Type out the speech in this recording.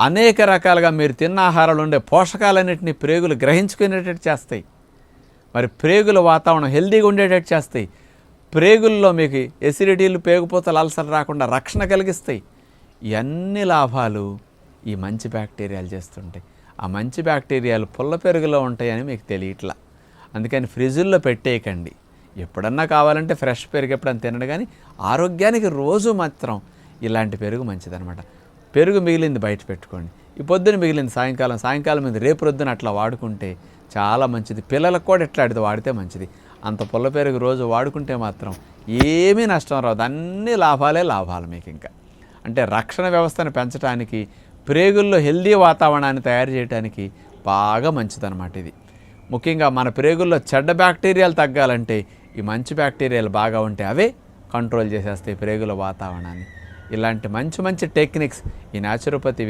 అనేక రకాలుగా మీరు తిన్న ఆహారంలో ఉండే పోషకాలన్నింటినీ ప్రేగులు గ్రహించుకునేటట్టు చేస్తాయి. మరి ప్రేగుల వాతావరణం హెల్దీగా ఉండేటట్టు చేస్తాయి. ప్రేగుల్లో మీకు ఎసిడిటీలు, పేగుపోతలు, అల్సర్ రాకుండా రక్షణ కలిగిస్తాయి. ఇవన్నీ లాభాలు ఈ మంచి బ్యాక్టీరియాలు చేస్తుంటాయి. ఆ మంచి బ్యాక్టీరియాలు పుల్ల పెరుగులో ఉంటాయని మీకు తెలియట్లా. అందుకని ఫ్రిడ్జుల్లో పెట్టేయకండి. ఎప్పుడన్నా కావాలంటే ఫ్రెష్ పెరుగు ఎప్పుడన్నా తినడు, కానీ ఆరోగ్యానికి రోజు మాత్రం ఇలాంటి పెరుగు మంచిదనమాట. పెరుగు మిగిలింది బయట పెట్టుకోండి. ఈ పొద్దున మిగిలింది సాయంకాలం మీద రేపు ప్రొద్దున అట్లా వాడుకుంటే చాలా మంచిది. పిల్లలకు కూడా ఇట్లాంటిది వాడితే మంచిది. అంత పుల్ల పెరుగు రోజు వాడుకుంటే మాత్రం ఏమీ నష్టం రాదు. అన్ని లాభాలు మీకు. ఇంకా అంటే రక్షణ వ్యవస్థను పెంచడానికి, ప్రేగుల్లో హెల్దీ వాతావరణాన్ని తయారు చేయడానికి బాగా మంచిదన్నమాట ఇది. ముఖ్యంగా మన ప్రేగుల్లో చెడ్డ బ్యాక్టీరియాలు తగ్గాలంటే ఈ మంచి బ్యాక్టీరియాలు బాగా ఉంటే అవే కంట్రోల్ చేసేస్తాయి ప్రేగుల వాతావరణాన్ని. ఇలాంటి మంచి టెక్నిక్స్ ఈ న్యాచురోపతి